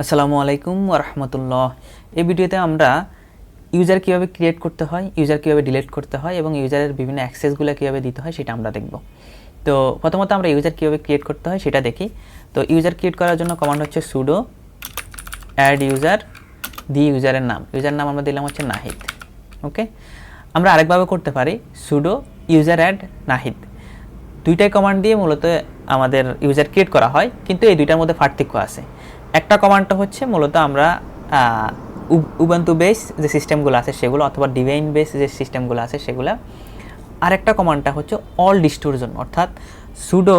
আসসালামু আলাইকুম ওয়া রাহমাতুল্লাহ। এই ভিডিওতে আমরা ইউজার কিভাবে ক্রিয়েট করতে হয়, ইউজার কিভাবে ডিলিট করতে হয় এবং ইউজারের বিভিন্ন অ্যাক্সেসগুলো কিভাবে দিতে হয় সেটা আমরা দেখব। তো প্রথমত আমরা ইউজার কিভাবে ক্রিয়েট করতে হয় সেটা দেখি। তো ইউজার ক্রিয়েট করার জন্য কমান্ড হচ্ছে sudo add user, দিয়ে ইউজারের নাম আমরা দিলাম হচ্ছে নাহিদ। ওকে, আমরা আরেকভাবে করতে পারি sudo user add নাহিদ। দুইটাই কমান্ড দিয়ে মূলত আমাদের ইউজার ক্রিয়েট করা হয়, কিন্তু এই দুইটার মধ্যে পার্থক্য আছে। একটা কমান্ডটা হচ্ছে মূলত আমরা উবুন্টু বেস যে সিস্টেমগুলো আছে সেগুলো, অথবা ডিভাইন বেস যে সিস্টেমগুলো আছে সেগুলো। আরেকটা কমান্ডটা হচ্ছে অল ডিস্টোর জন্য, অর্থাৎ সুডো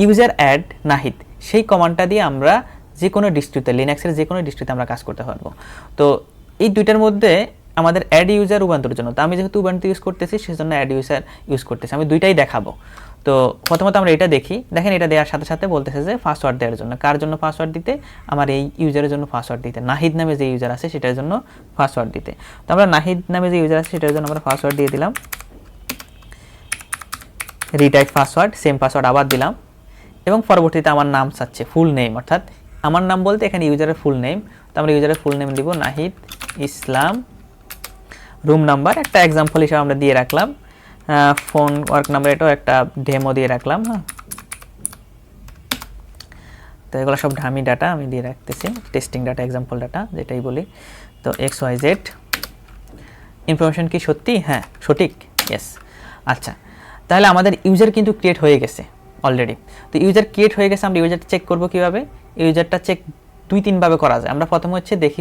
ইউজার অ্যাড নাহিদ। সেই কমান্ডটা দিয়ে আমরা যে কোনো ডিস্ট্রিতে, লিনাক্সের যে কোনো ডিস্ট্রিতে আমরা কাজ করতে পারবো। তো এই দুইটার মধ্যে আমাদের অ্যাড ইউজার উবুন্টুর জন্য, তো আমি যেহেতু উবুন্টু ইউজ করতেছি সেজন্য অ্যাড ইউজার ইউজ করতেছি। আমি দুইটাই দেখাবো। তো প্রথমত আমরা এটা দেখি। দেখেন, এটা দেওয়ার সাথে সাথে বলতেছে যে পাসওয়ার্ড দেওয়ার জন্য। কার জন্য পাসওয়ার্ড দিতে? আমার এই ইউজারের জন্য পাসওয়ার্ড দিতে, নাহিদ নামে যে ইউজার আছে সেটার জন্য পাসওয়ার্ড দিতে। তো আমরা নাহিদ নামে যে ইউজার আছে সেটার জন্য আমরা পাসওয়ার্ড দিয়ে দিলাম, রিটাইপ পাসওয়ার্ড, সেম পাসওয়ার্ড আবার দিলাম। এবং পরবর্তীতে আমার নাম চাচ্ছে, ফুল নেম, অর্থাৎ আমার নাম বলতে এখানে ইউজারের ফুল নেম। তো আমরা ইউজারের ফুল নেম দিব নাহিদ ইসলাম। রুম নাম্বার একটা এক্সাম্পল হিসেবে আমরা দিয়ে রাখলাম। ফোন ওয়ার্ক নাম্বার এটাও একটা ডেমো দিয়ে রাখলাম। হ্যাঁ, তো এগুলো সব ডামি ডাটা আমি দিয়ে রাখতেছি, টেস্টিং ডাটা, এক্সাম্পল ডাটা যেটাই বলি। তো XYZ ইনফরমেশন কি সত্যি? হ্যাঁ, সঠিক, ইয়েস। আচ্ছা, তাহলে আমাদের ইউজার কিন্তু ক্রিয়েট হয়ে গেছে অলরেডি। তো ইউজার ক্রিয়েট হয়ে গেছে, আমরা ইউজারটা চেক করবো কীভাবে? ইউজারটা চেক দুই তিনভাবে করা যায়। আমরা প্রথমে দেখি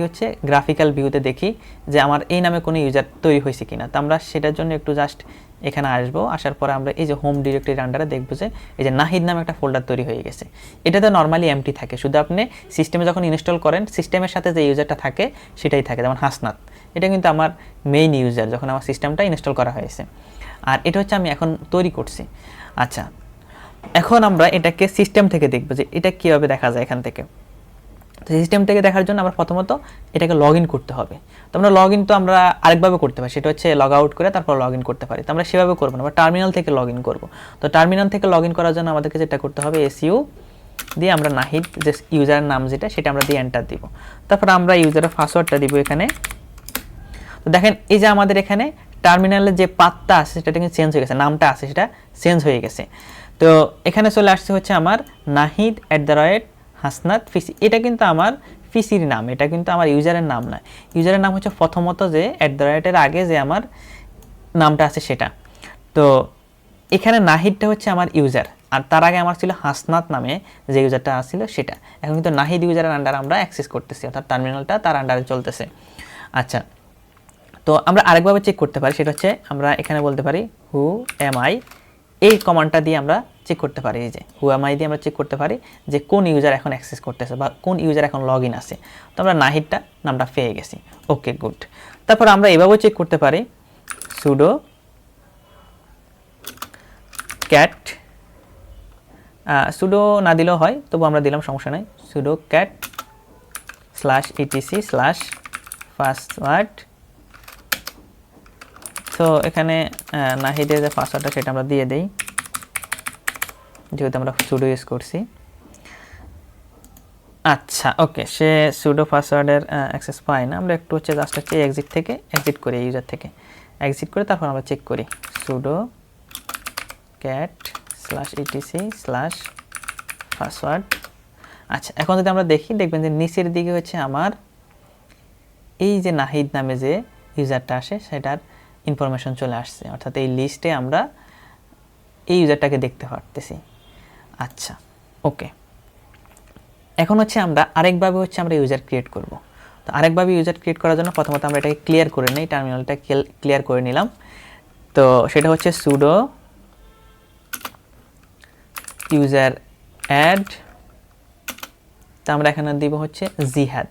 গ্রাফিক্যাল ভিউতে দেখি যে আমার এই নামে কোনো ইউজার তৈরি হয়েছে কিনা। তো আমরা সেটার জন্য একটু জাস্ট এখানে আসবো। আসার পরে আমরা এই যে হোম ডিরেক্টরির আন্ডারে দেখবো যে এই যে নাহিদ নামে একটা ফোল্ডার তৈরি হয়ে গেছে। এটাতে নর্মালি এমটি থাকে, শুধু আপনি সিস্টেমে যখন ইনস্টল করেন সিস্টেমের সাথে যে ইউজারটা থাকে সেটাই থাকে। যেমন হাসনাত, এটা কিন্তু আমার মেইন ইউজার যখন আমার সিস্টেমটা ইনস্টল করা হয়েছে। আর এটা হচ্ছে আমি এখন তৈরি করছি। আচ্ছা, এখন আমরা এটাকে সিস্টেম থেকে দেখবো যে এটা কীভাবে দেখা যায় এখান থেকে। তো সিস্টেম থেকে দেখার জন্য আমরা প্রথমত এটাকে লগ ইন করতে হবে। তো আমরা লগ ইন তো আমরা আরেকভাবে করতে পারি, সেটা হচ্ছে লগ আউট করে তারপর লগ ইন করতে পারি। তো আমরা সেভাবে করবো না, আমরা টার্মিনাল থেকে লগ ইন করবো। তো টার্মিনাল থেকে লগ ইন করার জন্য আমাদেরকে যেটা করতে হবে, SU দিয়ে আমরা নাহিদ যে ইউজারের নাম যেটা সেটা আমরা দিয়ে এন্টার দিব। তারপর আমরা ইউজারের পাসওয়ার্ডটা দিব এখানে। তো দেখেন, এই যে আমাদের এখানে টার্মিনালের যে পাথটা আছে সেটা কিন্তু চেঞ্জ হয়ে গেছে, নামটা আছে সেটা চেঞ্জ হয়ে গেছে। তো এখানে চলে আসছে হচ্ছে আমার নাহিদ হাসনাত পিসি। এটা কিন্তু আমার পিসির নাম, এটা কিন্তু আমার ইউজারের নাম না। ইউজারের নাম হচ্ছে প্রথমত যে @এর আগে যে আমার নামটা আছে সেটা। তো এখানে নাহিদটা হচ্ছে আমার ইউজার, আর তার আগে আমার ছিল হাসনাত নামে যে ইউজারটা আসছিল সেটা। এখন কিন্তু নাহিদ ইউজারের আন্ডারে আমরা অ্যাক্সেস করতেছি, অর্থাৎ টার্মিনালটা তার আন্ডারে চলতেছে। আচ্ছা, তো আমরা আরেকভাবে চেক করতে পারি, সেটা হচ্ছে আমরা এখানে বলতে পারি হু এম আই। এই কমান্ডটা দিয়ে আমরা চেক করতে পারি, এই যে হু এম আই দিয়ে আমরা চেক করতে পারি যে কোন ইউজার এখন অ্যাক্সেস করতেছে বা কোন ইউজার এখন লগ ইন আছে। তো আমরা নাহিদটা নামটা পেয়ে গেছি। ওকে, গুড। তারপর আমরা এভাবেও চেক করতে পারি সুডো ক্যাট, সুডো না দিলেও হয়, তবু আমরা দিলাম, সমস্যা নাই। সুডো ক্যাট /etc/পাসওয়ার্ড। তো এখানে নাহিদের যে পাসওয়ার্ডটা সেটা আমরা দিয়ে দেই, যেহেতু আমরা সুডো ইউজ করছি। আচ্ছা, ওকে, সে সুডো পাসওয়ার্ডের অ্যাক্সেস পায় না। আমরা একটু জাস্ট এক্সিট করি, ইউজার থেকে এক্সিট করে তারপর আমরা চেক করি সুডো ক্যাট /etc/পাসওয়ার্ড। আচ্ছা, এখন যদি আমরা দেখি, দেখবেন যে নিচের দিকে হচ্ছে আমার এই যে নাহিদ নামে যে ইউজারটা আসে সেটার ইনফরমেশন চলে আসছে, অর্থাৎ এই লিস্টে আমরা এই ইউজারটাকে দেখতে পারতেছি। আচ্ছা, ওকে, এখন আমরা আরেকভাবে আমরা ইউজার ক্রিয়েট করব। তো আরেকভাবে ইউজার ক্রিয়েট করার জন্য প্রথমত আমরা এটাকে ক্লিয়ার করে নিই, টার্মিনালটা ক্লিয়ার করে নিলাম। তো সেটা হচ্ছে সুডো ইউজার অ্যাড, তো আমরা এখানে দিব হচ্ছে জিহাদ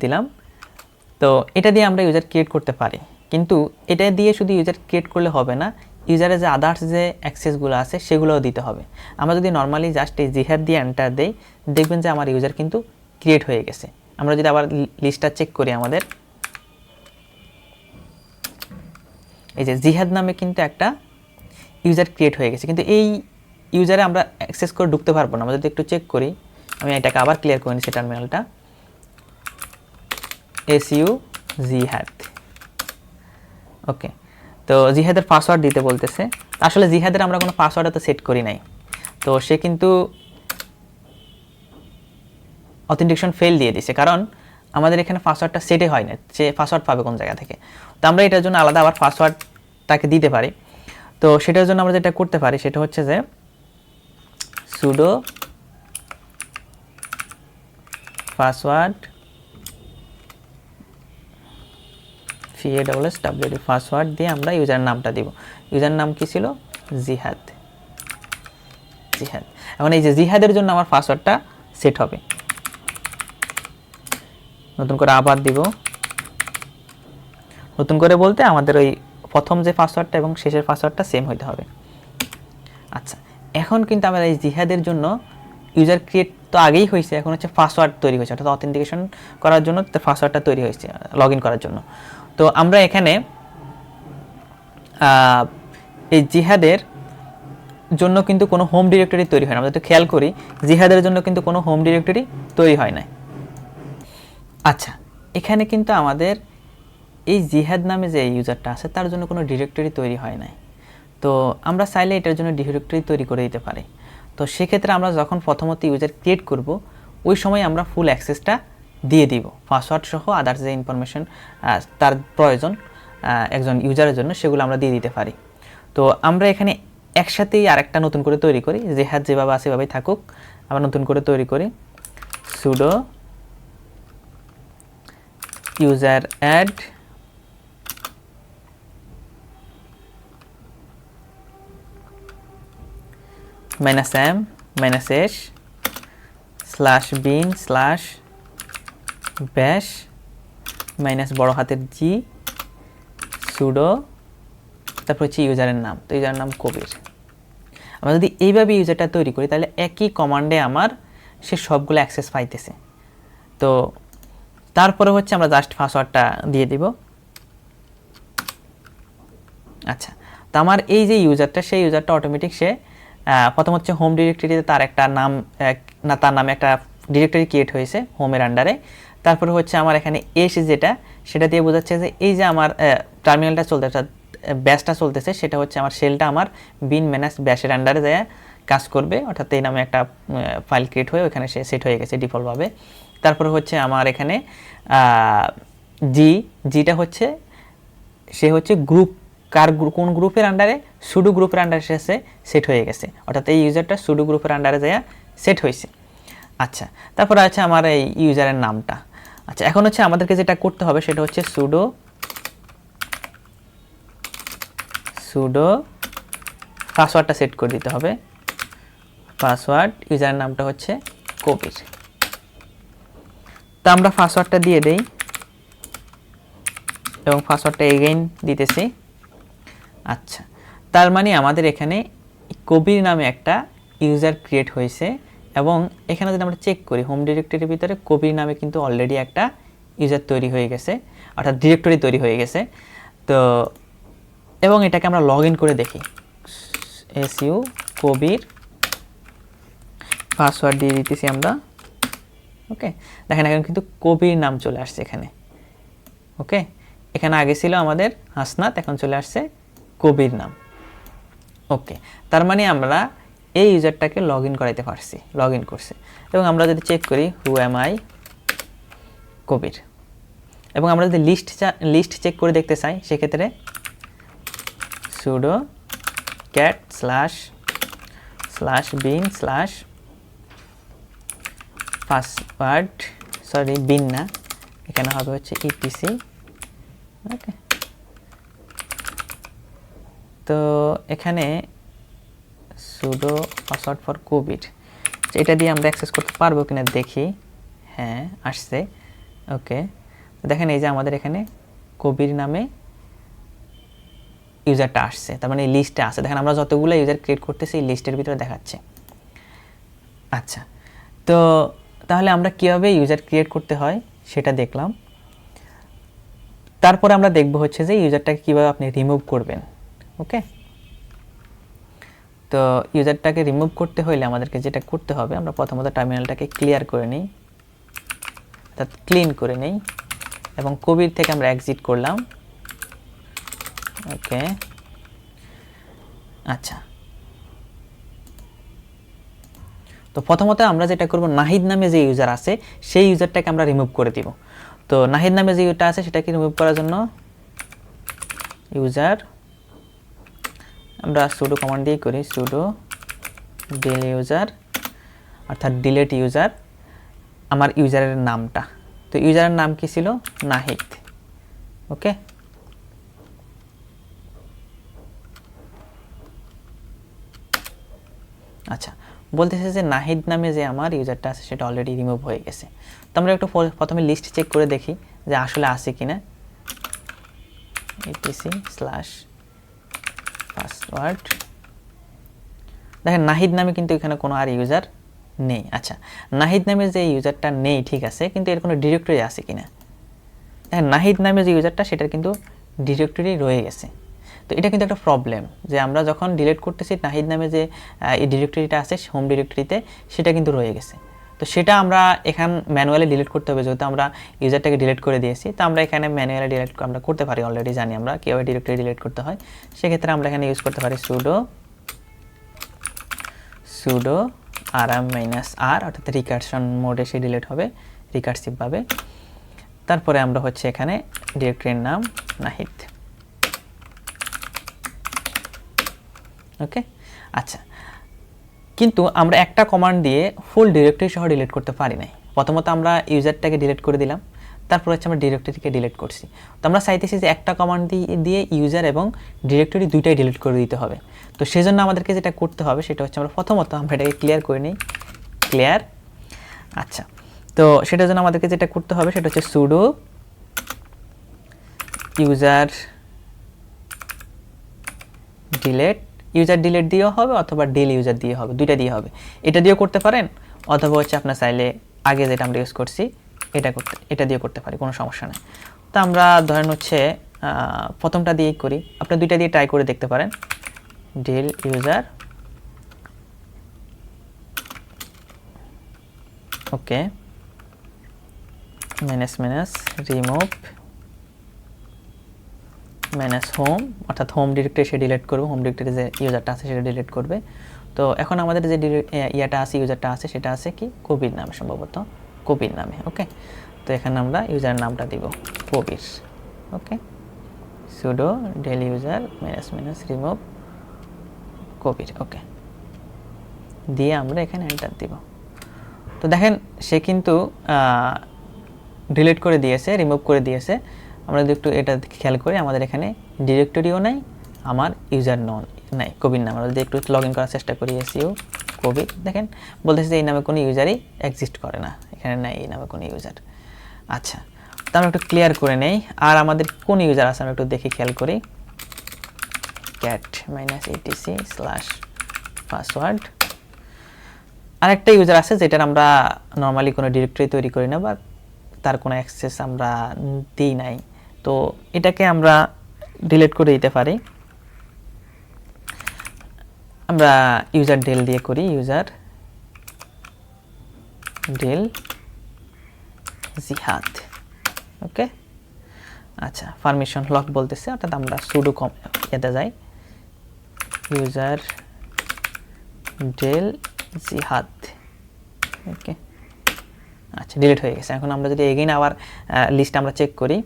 দিলাম। তো এটা দিয়ে আমরা ইউজার ক্রিয়েট করতে পারি, কিন্তু এটা দিয়ে শুধু ইউজার ক্রিয়েট করলে হবে না, ইউজারের যে আদার্স যে অ্যাক্সেসগুলো আছে সেগুলোও দিতে হবে। আমরা যদি নর্মালি জাস্ট এই জিহাদ দিয়ে এন্টার দেই, দেখবেন যে আমার ইউজার কিন্তু ক্রিয়েট হয়ে গেছে। আমরা যদি আবার লিস্টটা চেক করি, আমাদের এই যে জিহাদ নামে কিন্তু একটা ইউজার ক্রিয়েট হয়ে গেছে, কিন্তু এই ইউজারে আমরা অ্যাক্সেস করে ঢুকতে পারবো না। আমরা যদি একটু চেক করি, আমি এটাকে আবার ক্লিয়ার করে নিচ্ছি টার্মিনালটা, su জিহাদ। ওকে, তো জিহাদের পাসওয়ার্ড দিতে বলতেছে। আসলে জিহাদের আমরা কোনো পাসওয়ার্ড তো সেট করি নাই, তো সে কিন্তু অথেন্টিকেশন ফেল দিয়ে দিছে, কারণ আমাদের এখানে পাসওয়ার্ডটা সেটই হয় না। সে পাসওয়ার্ড পাবে কোন জায়গা থেকে? তো আমরা এটার জন্য আলাদা আবার পাসওয়ার্ড তাকে দিতে পারি। তো সেটার জন্য আমরা যেটা করতে পারি সেটা হচ্ছে যে সুডো পাসওয়ার্ড PASSWD পাসওয়ার্ড দিয়ে আমরা ইউজার নামটা দিব। ইউজার নাম কি ছিল? জিহাদ। জিহাদ। এখন এই যে জিহাদের জন্য আমার পাসওয়ার্ডটা সেট হবে। নতুন করে আবার দিব। নতুন করে বলতে আমাদের ওই প্রথম যে পাসওয়ার্ডটা এবং শেষের পাসওয়ার্ডটা সেম হইতে হবে। আচ্ছা, এখন কিন্তু আমরা এই জিহাদের জন্য ইউজার ক্রিয়েট তো আগেই হয়েছে, এখন হচ্ছে পাসওয়ার্ড তৈরি হয়েছে, অর্থাৎ অথেন্টিকেশন করার জন্য তার পাসওয়ার্ডটা তৈরি হয়েছে লগ ইন করার জন্য। তো আমরা এখানে এই জিহাদের জন্য কিন্তু কোনো হোম ডিরেক্টরি তৈরি হয় না। আমরা যদি খেয়াল করি, জিহাদের জন্য কিন্তু কোনো হোম ডিরেক্টরি তৈরি হয় না। আচ্ছা, এখানে কিন্তু আমাদের এই জিহাদ নামে যে ইউজারটা আছে তার জন্য কোনো ডিরেক্টরি তৈরি হয় নাই। তো আমরা চাইলে এটার জন্য ডিরেক্টরি তৈরি করে দিতে পারি। তো সেক্ষেত্রে আমরা যখন প্রথমত ইউজার ক্রিয়েট করব, ওই সময় আমরা ফুল অ্যাক্সেসটা দিয়ে দিব, পাসওয়ার্ড সহ আদার্স যে ইনফরমেশন তার প্রয়োজন একজন ইউজারের জন্য, সেগুলো আমরা দিয়ে দিতে পারি। তো আমরা এখানে একসাথেই আরেকটা নতুন করে তৈরি করি, জিহাদ যেভাবে আছে সেভাবেই থাকুক, আমরা নতুন করে তৈরি করি sudo user add -m -s /bin /bash বড় হাতের G সুডো, তারপর হচ্ছে ইউজারের নাম। তো ইউজারের নাম কবির। আমরা যদি এইভাবে ইউজারটা তৈরি করি তাহলে একই কমান্ডে আমার সে সবগুলো অ্যাক্সেস পাইতেছে। তো তারপরে হচ্ছে আমরা জাস্ট পাসওয়ার্ডটা দিয়ে দিব। আচ্ছা, তো আমার এই যে ইউজারটা, সেই ইউজারটা অটোমেটিক সে প্রথম হচ্ছে হোম ডিরেক্টরিতে তার একটা নাম, না তার নামে একটা ডিরেক্টরি ক্রিয়েট হয়েছে হোমের আন্ডারে। তারপরে হচ্ছে আমার এখানে এস যেটা, সেটা দিয়ে বোঝাচ্ছে যে এই যে আমার টার্মিনালটা চলতেছে, ব্যাশটা চলতেছে, সেটা হচ্ছে আমার শেলটা আমার বিন ম্যানেজ ব্যাশের আন্ডারে যায় কাজ করবে, অর্থাৎ এই নামে একটা ফাইল ক্রিয়েট হয়ে ওখানে সে সেট হয়ে গেছে ডিফল্টভাবে। তারপরে হচ্ছে আমার এখানে জিটা হচ্ছে সে হচ্ছে গ্রুপ, কোন গ্রুপের আন্ডারে? সুডো গ্রুপের আন্ডারে সে সেট হয়ে গেছে, অর্থাৎ এই ইউজারটা সুডো গ্রুপের আন্ডারে যায় সেট হয়েছে। আচ্ছা, তারপরে আছে আমার এই ইউজারের নামটা। আচ্ছা, এখন হচ্ছে আমাদেরকে যেটা করতে হবে সেটা হচ্ছে সুডো পাসওয়ার্ডটা সেট করে দিতে হবে। পাসওয়ার্ড, ইউজারের নামটা হচ্ছে কবির। তো আমরা পাসওয়ার্ডটা দিয়ে দেই এবং পাসওয়ার্ডটা এগেইন দিতেছি। আচ্ছা, তার মানে আমাদের এখানে কবির নামে একটা ইউজার ক্রিয়েট হয়েছে, এবং এখানে যদি আমরা চেক করি হোম ডিরেক্টরির ভিতরে কবির নামে কিন্তু অলরেডি একটা ইউজার তৈরি হয়ে গেছে, অর্থাৎ ডিরেক্টরি তৈরি হয়ে গেছে। তো এবং এটাকে আমরা লগ ইন করে দেখি, su কবির, পাসওয়ার্ড দিয়ে দিতেছি আমরা। ওকে, দেখেন এখন কিন্তু কবির নাম চলে আসছে এখানে। ওকে, এখানে আগে ছিল আমাদের হাসনাত, এখন চলে আসছে কবির নাম। ওকে, তার মানে আমরা এই ইউজারটাকে লগ ইন করাইতে পারছি, লগ ইন করছে। এবং আমরা যদি চেক করি হু এম আই কবির, এবং আমরা যদি লিস্ট চেক করে দেখতে চাই, সেক্ষেত্রে সুডো ক্যাট /bin /পাসওয়ার্ড, সরি বিন না, এখানে হবে হচ্ছে etc। ওকে, তো এখানে সুডো পাসওয়ার্ড ফর কবির, এটা দিয়ে আমরা অ্যাক্সেস করতে পারবো কিনা দেখি। হ্যাঁ, আসছে। ওকে, দেখেন এই যে আমাদের এখানে কবির নামে ইউজারটা আসছে, তার মানে এই লিস্টে আছে। দেখেন আমরা যতগুলো ইউজার ক্রিয়েট করতেছি এই লিস্টের ভিতরে দেখাচ্ছে। আচ্ছা, তো তাহলে আমরা কীভাবে ইউজার ক্রিয়েট করতে হয় সেটা দেখলাম। তারপরে আমরা দেখব হচ্ছে যে ইউজারটাকে কীভাবে আপনি রিমুভ করবেন। ওকে, তো ইউজারটাকে রিমুভ করতে হলে আমাদেরকে যেটা করতে হবে, আমরা প্রথমত টার্মিনালটাকে ক্লিয়ার করে নিই, অর্থাৎ ক্লিন করে নিই, এবং কবির থেকে আমরা এক্সিট করলাম। ওকে, আচ্ছা। তো প্রথমত আমরা যেটা করব, নাহিদ নামে যে ইউজার আছে সেই ইউজারটাকে আমরা রিমুভ করে দিব। তো নাহিদ নামে যে ইউজারটা আছে সেটাকে রিমুভ করার জন্য ইউজার আমরা সুডো কমান্ড দিয়ে করি, সুডো ডিল ইউজার, অর্থাৎ ডিলেট ইউজার, আমার ইউজারের নামটা। তো ইউজারের নাম কি ছিল? নাহিদ। ওকে, আচ্ছা, বলতেছে যে নাহিদ নামে যে আমার ইউজারটা আছে সেটা অলরেডি রিমুভ হয়ে গেছে। তো আমরা একটু প্রথমে লিস্ট চেক করে দেখি যে আসলে আছে কিনা। etc/password, দেখেন নাহিদ নামে কিন্তু এখানে কোনো আর ইউজার নেই। আচ্ছা, নাহিদ নামে যে ইউজারটা নেই ঠিক আছে, কিন্তু এর কোনো ডিরেক্টরি আছে কিনা? দেখেন নাহিদ নামে যে ইউজারটা সেটার কিন্তু ডিরেক্টরি রয়ে গেছে। তো এটা কিন্তু একটা প্রবলেম, যে আমরা যখন ডিলিট করতেছি নাহিদ নামে যে এই ডিরেক্টরিটা আছে হোম ডিরেক্টরিতে, সেটা কিন্তু রয়ে গেছে। তো সেটা আমরা এখান ম্যানুয়ালি ডিলিট করতে হবে, যেহেতু আমরা ইউজারটাকে ডিলিট করে দিয়েছি। তো আমরা এখানে ম্যানুয়ালি ডিলিট আমরা করতে পারি, অলরেডি জানি আমরা কীভাবে ডিরেক্টরি ডিলিট করতে হয়। সেক্ষেত্রে আমরা এখানে ইউজ করতে পারি সুডো rm-r, অর্থাৎ রিকারশন মোডে সে ডিলিট হবে রিকারসিভভাবে। তারপরে আমরা হচ্ছে এখানে ডিরেক্টরির নাম নাহিদ। ওকে, আচ্ছা, কিন্তু আমরা একটা কমান্ড দিয়ে ফুল ডিরেক্টরি সহ ডিলিট করতে পারি নাই। প্রথমত আমরা ইউজারটাকে ডিলিট করে দিলাম, তারপর হচ্ছে আমরা ডিরেক্টরিকে ডিলিট করছি। তো আমরা চাইতেছি যে একটা কমান্ড দিয়ে ইউজার এবং ডিরেক্টরি দুইটাই ডিলিট করে দিতে হবে। তো সেই জন্য আমাদেরকে যেটা করতে হবে সেটা হচ্ছে আমরা প্রথমত আমরা এটাকে ক্লিয়ার করে নিই, ক্লিয়ার। আচ্ছা, তো সেটার জন্য আমাদেরকে যেটা করতে হবে সেটা হচ্ছে pseudo user delete, user delete দিয়েও হবে অথবা ডিল ইউজার দিয়ে হবে, দুইটা দিয়ে হবে। এটা দিয়েও করতে পারেন, অথবা হচ্ছে আপনার চাইলে আগে যেটা আমরা ইউজ করছি এটা দিয়ে করতে পারি, কোনো সমস্যা নেই। তো আমরা ধরেন হচ্ছে প্রথমটা দিয়েই করি, আপনি দুইটা দিয়ে ট্রাই করে দেখতে পারেন। ডিল ইউজার, ওকে, ম্যানেজ রিমুভ ম্যানেজ হোম, অর্থাৎ হোম ডিরেক্টরি সে ডিলিট করবে, হোম ডিরেক্টরি যে ইউজারটা আছে সেটা ডিলিট করবে। তো এখন আমাদের যে ইয়াটা আছে ইউজারটা আছে সেটা আছে কি কবির নামে, সম্ভবত কবির নামে। ওকে, তো এখানে আমরা ইউজারের নামটা দিব Kabir. Okay, sudo del user manage remove Kabir. Okay, দিয়ে আমরা এখানে এন্টার দিব। তো দেখেন সে কিন্তু ডিলিট করে দিয়েছে, রিমুভ করে দিয়েছে। আমরা যদি একটু এটা খেয়াল করি, আমাদের এখানে ডিরেক্টরিও নাই, আমার ইউজার নাই, কবির নাম। আমরা যদি একটু লগ ইন করার চেষ্টা করি, এসইউ কবির, দেখেন বলতেছে যে এই নামে কোনো ইউজারই এক্সিস্ট করে না, এখানে নাই এই নামে কোনো ইউজার। আচ্ছা, তো আমরা একটু ক্লিয়ার করে নেই। আর আমাদের কোন ইউজার আছে আমরা একটু দেখি, খেয়াল করি। cat-etc/password, আরেকটা ইউজার আছে যেটার আমরা নর্মালি কোনো ডিরেক্টরি তৈরি করি না বা তার কোনো অ্যাক্সেস আমরা দিই নাই। তো এটাকে আমরা ডিলিট করে দিতে পারি। আমরা ইউজার ডেল দিয়ে করি, ইউজার ডেল জিহাদ। ওকে, আচ্ছা, পারমিশন লক বলতেছে, অর্থাৎ আমরা সুডো এতে যাই, ইউজার ডেল জিহাদ। ওকে, আচ্ছা, ডিলিট হয়ে গেছে। এখন আমরা যদি এগেইন আবার লিস্ট আমরা চেক করি,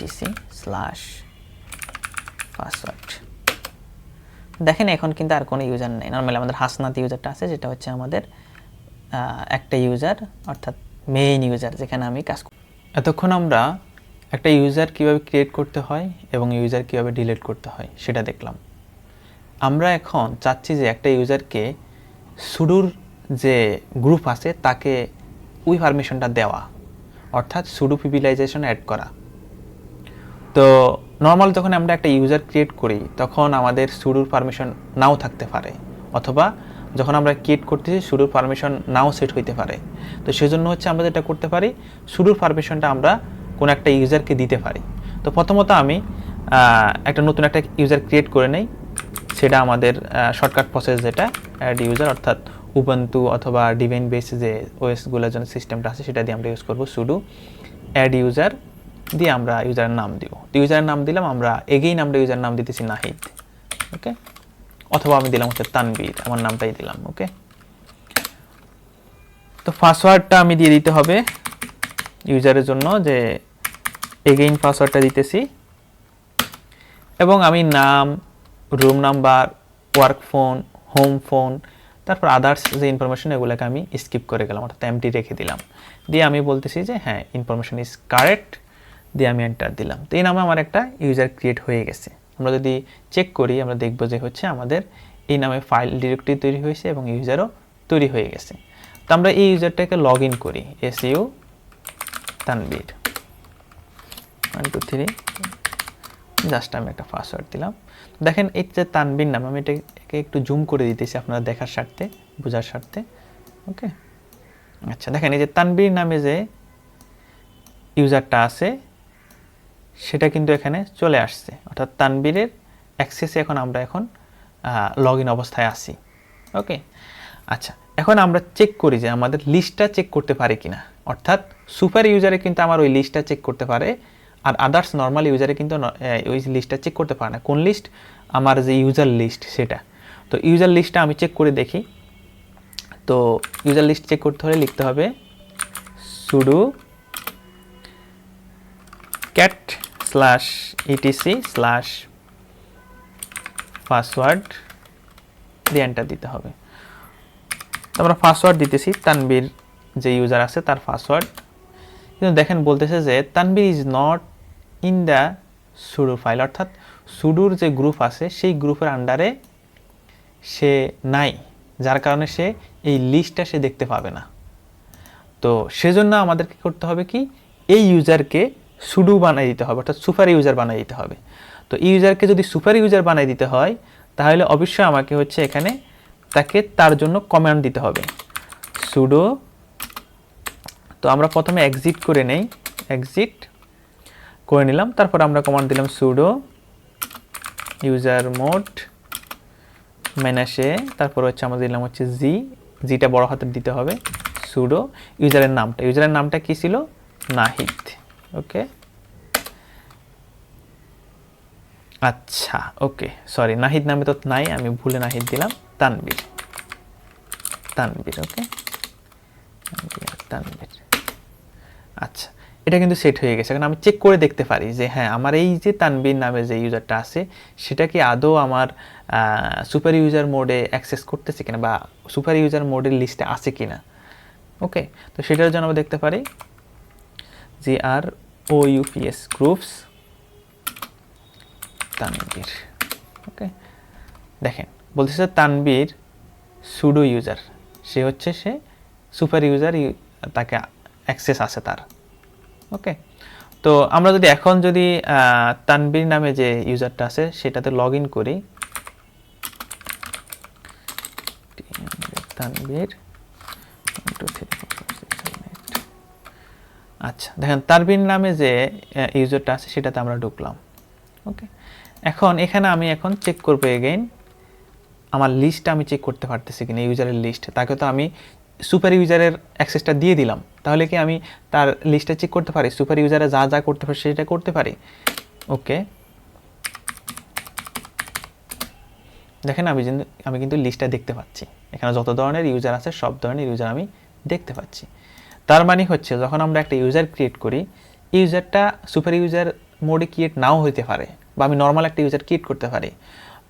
etc/password, দেখেন এখন কিন্তু আর কোনো ইউজার নেই। নর্মালি আমাদের হাসনাত ইউজারটা আছে, যেটা হচ্ছে আমাদের একটা ইউজার, অর্থাৎ মেইন ইউজার যেখানে আমি কাজ করি। এতক্ষণ আমরা একটা ইউজার কিভাবে ক্রিয়েট করতে হয় এবং ইউজার কিভাবে ডিলিট করতে হয় সেটা দেখলাম। আমরা এখন চাচ্ছি যে একটা ইউজারকে সুডোর যে গ্রুপ আছে তাকে ওই পারমিশনটা দেওয়া, অর্থাৎ সুডো প্রিভিলাইজেশন অ্যাড করা। তো নর্মালি যখন আমরা একটা ইউজার ক্রিয়েট করি তখন আমাদের সুডোর পারমিশন নাও থাকতে পারে, অথবা যখন আমরা ক্রিয়েট করতেছি সুডোর পারমিশন নাও সেট হইতে পারে। তো সেজন্য হচ্ছে আমরা যেটা করতে পারি, সুডোর পারমিশনটা আমরা কোনো একটা ইউজারকে দিতে পারি। তো প্রথমত আমি একটা নতুন একটা ইউজার ক্রিয়েট করে নেই, সেটা আমাদের শর্টকাট প্রসেস যেটা অ্যাড ইউজার, অর্থাৎ উবুন্টু অথবা ডিভাইন বেস যে ওএসগুলোর জন্য সিস্টেমটা আছে সেটা দিয়ে আমরা ইউজ করবো সুডো অ্যাড ইউজার দিয়ে আমরা ইউজারের নাম দিব। তো ইউজারের নাম দিলাম আমরা, এগেইন আমরা ইউজার নাম দিতেছি নাহিদ, ওকে, অথবা আমি দিলাম হচ্ছে তানবীর, আমার নামটাই দিলাম, ওকে। তো পাসওয়ার্ডটা আমি দিয়ে দিতে হবে ইউজারের জন্য, যে এগেইন পাসওয়ার্ডটা দিতেছি, এবং আমি নাম, room number, work phone, home phone, তারপর আদার্স যে ইনফরমেশন এগুলোকে আমি স্কিপ করে গেলাম, অর্থাৎ এমটি রেখে দিলাম, দিয়ে আমি বলতেছি যে হ্যাঁ ইনফরমেশন ইজ কারেক্ট, দিয়ে আমি এন্টার দিলাম। তো এই নামে আমার একটা ইউজার ক্রিয়েট হয়ে গেছে। আমরা যদি চেক করি আমরা দেখব যে হচ্ছে আমাদের এই নামে ফাইল ডিরেক্টরি তৈরি হয়েছে এবং ইউজারও তৈরি হয়ে গেছে। তো আমরা এই ইউজারটাকে লগ ইন করি, SU তানবীর 1 2 3, জাস্ট আমি একটা পাসওয়ার্ড দিলাম। দেখেন এই যে তানবীর নাম, আমি এটাকে একটু জুম করে দিতেছি আপনারা দেখার স্বার্থে, বোঝার স্বার্থে, ওকে। আচ্ছা দেখেন এই যে তানবীর নামে যে ইউজারটা আছে সেটা কিন্তু এখানে চলে আসছে, অর্থাৎ তানবীরের অ্যাক্সেসে এখন আমরা লগ ইন অবস্থায় আছি, ওকে। আচ্ছা এখন আমরা চেক করি যে আমাদের লিস্টটা চেক করতে পারে কিনা, অর্থাৎ সুপার ইউজারে কিন্তু আমার ওই লিস্টটা চেক করতে পারে, আর আদার্স নর্মাল ইউজারে কিন্তু ওই লিস্টটা চেক করতে পারে না। কোন লিস্ট? আমার যে ইউজার লিস্ট সেটা। তো ইউজার লিস্টটা আমি চেক করে দেখি। তো ইউজার লিস্ট চেক করতে হলে লিখতে হবে sudo cat/etc/password দিয়ে এন্টার দিতে হবে। তো আমরা পাসওয়ার্ড দিতেছি, তানবীর যে ইউজার আছে তার পাসওয়ার্ড, কিন্তু দেখেন বলতেছে যে Tanvir is not in the pseudo file, অর্থাৎ সুডোর যে গ্রুপ আছে সেই গ্রুপের আন্ডারে সে নাই, যার কারণে সে এই লিস্টটা সে দেখতে পাবে না। তো সেজন্য আমাদের কি করতে হবে, কি এই ইউজারকে সুডো বানিয়ে দিতে হবে, অর্থাৎ সুপার ইউজার বানিয়ে দিতে হবে। তো ইউজারকে যদি সুপার ইউজার বানিয়ে দিতে হয় তাহলে অবশ্যই আমাকে হচ্ছে এখানে তাকে তার জন্য কমান্ড দিতে হবে সুডো। তো আমরা প্রথমে এক্সিট করে নেই, এক্সিট করে নিলাম, তারপর আমরা কমান্ড দিলাম সুডো ইউজার মোড -a, তারপর হচ্ছে আমরা দিলাম হচ্ছে জিটা বড় হাতের দিতে হবে, সুডো ইউজারের নামটা কি ছিল? নাহিদ, ওকে। আচ্ছা ওকে, সরি নাহিদ নামে তো নাই, আমি ভুলে নাহিদ দিলাম, তানবীর, ওকে, তানবীর। আচ্ছা এটা কিন্তু সেট হয়ে গেছে। এখন আমি চেক করে দেখতে পারি যে হ্যাঁ আমার এই যে তানবীর নামে যে ইউজারটা আছে সেটা কি আদৌ আমার সুপার ইউজার মোডে অ্যাক্সেস করতেছে কিনা, বা সুপার ইউজার মোডের লিস্টে আছে কিনা, ওকে। তো সেটার জন্য আমরা দেখতে পারি GROUPS গ্রুপস তানবীর, ওকে। দেখেন বলতেছে তানবীর সুডো ইউজার, সে সুপার ইউজার, তাকে অ্যাক্সেস আছে তার, ওকে। তো আমরা যদি এখন তানবীর নামে যে ইউজারটা আছে সেটাতে লগ ইন করি, তানবীর 1 2 3 4 5 6 7 8, আচ্ছা দেখেন তানবীর নামে যে ইউজারটা আছে সেটাতে আমরা ঢুকলাম, ওকে। এখন এখানে আমি চেক করবো এগেইন আমার লিস্টটা আমি চেক করতে পারতেছি কিনা, ইউজারের লিস্ট। তাকে তো আমি সুপার ইউজারের অ্যাক্সেসটা দিয়ে দিলাম, তাহলে কি আমি তার লিস্টটা চেক করতে পারি, সুপার ইউজারে যা যা করতে পারে সেটা করতে পারি, ওকে। দেখেন আমি কিন্তু লিস্টটা দেখতে পাচ্ছি, এখানে যত ধরনের ইউজার আছে সব ধরনের ইউজার আমি দেখতে পাচ্ছি। তার মানে হচ্ছে যখন আমরা একটা ইউজার ক্রিয়েট করি, ইউজারটা সুপার ইউজার মোডে ক্রিয়েট নাও হইতে পারে, বা আমি নর্মাল একটা ইউজার ক্রিয়েট করতে পারি।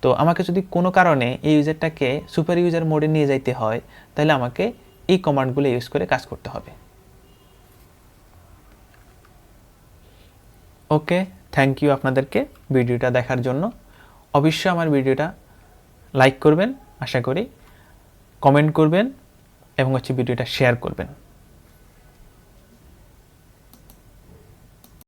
তো আমাকে যদি কোনো কারণে এই ইউজারটাকে সুপার ইউজার মোডে নিয়ে যাইতে হয় তাহলে আমাকে এই কমান্ডগুলো ইউজ করে কাজ করতে হবে, ওকে। থ্যাংক ইউ আপনাদেরকে ভিডিওটা দেখার জন্য। অবশ্যই আমার ভিডিওটা লাইক করবেন, আশা করি কমেন্ট করবেন এবং ভিডিওটা শেয়ার করবেন।